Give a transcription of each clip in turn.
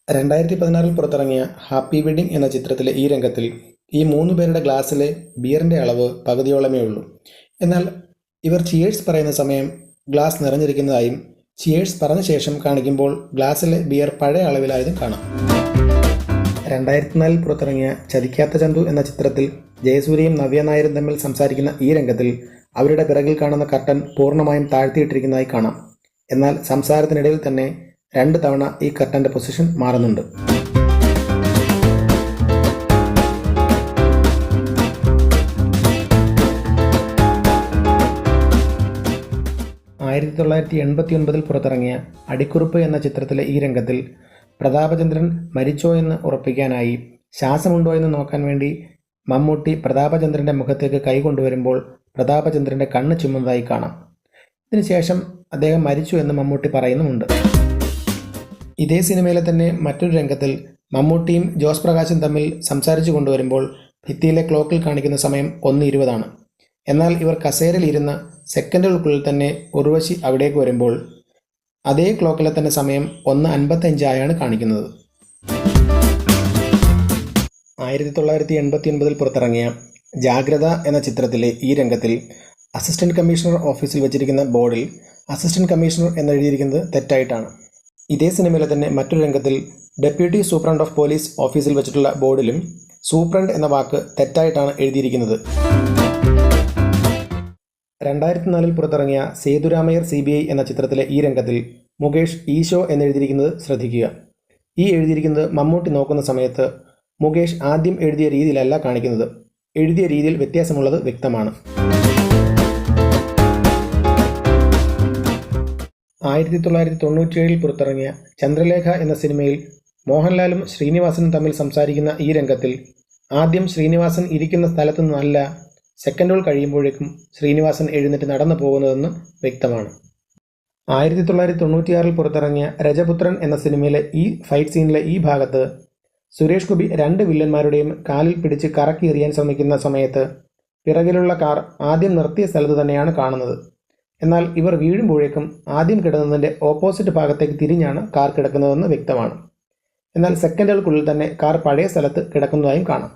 2016 പുറത്തിറങ്ങിയ happy wedding എന്ന ചിത്രത്തിലെ ഈ രംഗത്തിൽ ഈ 3 പേരുടെ ഗ്ലാസ്സിലെ ബിയറിൻ്റെ അളവ് പകുതിയോളമേ ഉള്ളൂ. എന്നാൽ ഇവർ ചിയേഴ്സ് പറയുന്ന സമയം ഗ്ലാസ് നിറഞ്ഞിരിക്കുന്നതായും ചിയേഴ്സ് പറഞ്ഞ ശേഷം കാണിക്കുമ്പോൾ ഗ്ലാസ്സിലെ ബിയർ പഴയ അളവിലായതും കാണാം. 2004 പുറത്തിറങ്ങിയ ചതിക്കാത്ത ചന്തു എന്ന ചിത്രത്തിൽ ജയസൂര്യയും നവ്യ നായരും തമ്മിൽ സംസാരിക്കുന്ന ഈ രംഗത്തിൽ അവരുടെ പിറകിൽ കാണുന്ന കർട്ടൻ പൂർണ്ണമായും താഴ്ത്തിയിട്ടിരിക്കുന്നതായി കാണാം. എന്നാൽ സംസാരത്തിനിടയിൽ തന്നെ 2 തവണ ഈ കർട്ടൻ്റെ പൊസിഷൻ മാറുന്നുണ്ട്. പുറത്തിറങ്ങിയ അടിക്കുറിപ്പ് എന്ന ചിത്രത്തിലെ ഈ രംഗത്തിൽ പ്രതാപചന്ദ്രൻ മരിച്ചോ എന്ന് ഉറപ്പിക്കാനായി ശ്വാസമുണ്ടോ എന്ന് നോക്കാൻ വേണ്ടി മമ്മൂട്ടി പ്രതാപചന്ദ്രൻ്റെ മുഖത്തേക്ക് കൈ കൊണ്ടുവരുമ്പോൾ പ്രതാപചന്ദ്രൻ്റെ കണ്ണ് ചുമന്നതായി കാണാം. ഇതിനുശേഷം അദ്ദേഹം മരിച്ചു എന്ന് മമ്മൂട്ടി പറയുന്നുമുണ്ട്. ഇതേ സിനിമയിലെ തന്നെ മറ്റൊരു രംഗത്തിൽ മമ്മൂട്ടിയും ജോസ് പ്രകാശും തമ്മിൽ സംസാരിച്ചു കൊണ്ടുവരുമ്പോൾ ഭിത്തിയിലെ ക്ലോക്കിൽ കാണിക്കുന്ന സമയം 1:20. എന്നാൽ ഇവർ കസേരയിൽ ഇരുന്ന് സെക്കൻഡുകൾക്കുള്ളിൽ തന്നെ ഉർവശി അവിടേക്ക് വരുമ്പോൾ അതേ ക്ലോക്കിലെ തന്നെ സമയം 1:55 കാണിക്കുന്നത്. 1989 പുറത്തിറങ്ങിയ ജാഗ്രത എന്ന ചിത്രത്തിലെ ഈ രംഗത്തിൽ അസിസ്റ്റന്റ് കമ്മീഷണർ ഓഫീസിൽ വെച്ചിരിക്കുന്ന ബോർഡിൽ അസിസ്റ്റന്റ് കമ്മീഷണർ എന്നെഴുതിയിരിക്കുന്നത് തെറ്റായിട്ടാണ്. ഇതേ സിനിമയിലെ തന്നെ മറ്റൊരു രംഗത്തിൽ ഡെപ്യൂട്ടി സൂപ്രണ്ട് ഓഫ് പോലീസ് ഓഫീസിൽ വെച്ചിട്ടുള്ള ബോർഡിലും സൂപ്രണ്ട് എന്ന വാക്ക് തെറ്റായിട്ടാണ് എഴുതിയിരിക്കുന്നത്. 2004 പുറത്തിറങ്ങിയ സേതുരാമയ്യർ CBI എന്ന ചിത്രത്തിലെ ഈ രംഗത്തിൽ മുകേഷ് ഈശോ എന്നെഴുതിയിരിക്കുന്നത് ശ്രദ്ധിക്കുക. ഈ എഴുതിയിരിക്കുന്നത് മമ്മൂട്ടി നോക്കുന്ന സമയത്ത് മുകേഷ് ആദ്യം എഴുതിയ രീതിയിലല്ല കാണിക്കുന്നത്. എഴുതിയ രീതിയിൽ വ്യത്യാസമുള്ളത് വ്യക്തമാണ്. 1997 പുറത്തിറങ്ങിയ ചന്ദ്രലേഖ എന്ന സിനിമയിൽ മോഹൻലാലും ശ്രീനിവാസനും തമ്മിൽ സംസാരിക്കുന്ന ഈ രംഗത്തിൽ ആദ്യം ശ്രീനിവാസൻ ഇരിക്കുന്ന സ്ഥലത്തു നിന്നല്ല സെക്കൻഡുകൾ കഴിയുമ്പോഴേക്കും ശ്രീനിവാസൻ എഴുന്നേറ്റ് നടന്നു പോകുന്നതെന്ന് വ്യക്തമാണ്. 1996 പുറത്തിറങ്ങിയ രജപുത്രൻ എന്ന സിനിമയിലെ ഈ ഫൈറ്റ് സീനിലെ ഈ ഭാഗത്ത് സുരേഷ് ഗോപി 2 വില്ലന്മാരുടെയും കാലിൽ പിടിച്ച് കറക്കി എറിയാൻ ശ്രമിക്കുന്ന സമയത്ത് പിറകിലുള്ള കാർ ആദ്യം നിർത്തിയ സ്ഥലത്ത് തന്നെയാണ് കാണുന്നത്. എന്നാൽ ഇവർ വീഴുമ്പോഴേക്കും ആദ്യം കിടന്നതിൻ്റെ ഓപ്പോസിറ്റ് ഭാഗത്തേക്ക് തിരിഞ്ഞാണ് കാർ കിടക്കുന്നതെന്ന് വ്യക്തമാണ്. എന്നാൽ സെക്കൻഡുകൾക്കുള്ളിൽ തന്നെ കാർ പഴയ സ്ഥലത്ത് കിടക്കുന്നതായും കാണാം.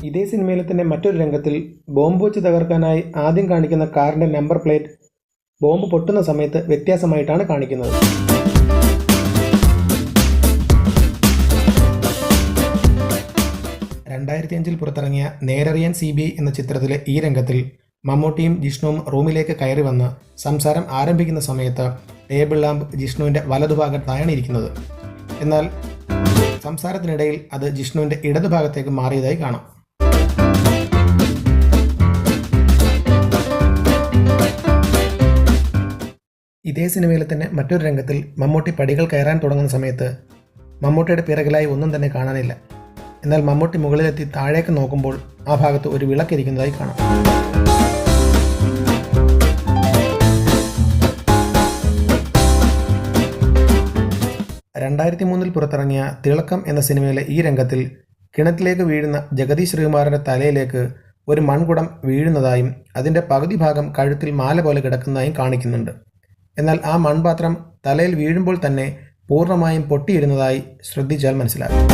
ഇതേ സിനിമയിൽ തന്നെ മറ്റൊരു രംഗത്തിൽ ബോംബ് വെച്ച് തകർക്കാനായി ആദ്യം കാണിക്കുന്ന കാറിൻ്റെ നമ്പർ പ്ലേറ്റ് ബോംബ് പൊട്ടുന്ന സമയത്ത് വ്യത്യാസമായിട്ടാണ് കാണിക്കുന്നത്. 2005 പുറത്തിറങ്ങിയ നേരറിയാൻ CBI എന്ന ചിത്രത്തിലെ ഈ രംഗത്തിൽ മമ്മൂട്ടിയും ജിഷ്ണുവും റൂമിലേക്ക് കയറി വന്ന് സംസാരം ആരംഭിക്കുന്ന സമയത്ത് ടേബിൾ ലാമ്പ് ജിഷ്ണുവിൻ്റെ വലതുഭാഗത്തായാണ് ഇരിക്കുന്നത്. എന്നാൽ സംസാരത്തിനിടയിൽ അത് ജിഷ്ണുവിൻ്റെ ഇടതുഭാഗത്തേക്ക് മാറിയതായി കാണാം. ഇതേ സിനിമയിലെ തന്നെ മറ്റൊരു രംഗത്തിൽ മമ്മൂട്ടി പടികൾ കയറാൻ തുടങ്ങുന്ന സമയത്ത് മമ്മൂട്ടിയുടെ പിറകിലായി ഒന്നും തന്നെ കാണാനില്ല. എന്നാൽ മമ്മൂട്ടി മുകളിലെത്തി താഴേക്ക് നോക്കുമ്പോൾ ആ ഭാഗത്ത് ഒരു വിളക്കിരിക്കുന്നതായി കാണാം. 2003 പുറത്തിറങ്ങിയ തിളക്കം എന്ന സിനിമയിലെ ഈ രംഗത്തിൽ കിണറ്റിലേക്ക് വീഴുന്ന ജഗതി ശ്രീകുമാറിൻ്റെ തലയിലേക്ക് ഒരു മൺകുടം വീഴുന്നതായും അതിൻ്റെ പകുതി ഭാഗം കഴുത്തിൽ മാല പോലെ കിടക്കുന്നതായും കാണിക്കുന്നുണ്ട്. എന്നാൽ ആ മൺപാത്രം തലയിൽ വീഴുമ്പോൾ തന്നെ പൂർണ്ണമായും പൊട്ടിയിരുന്നതായി ശ്രദ്ധിച്ചാൽ മനസ്സിലാകും.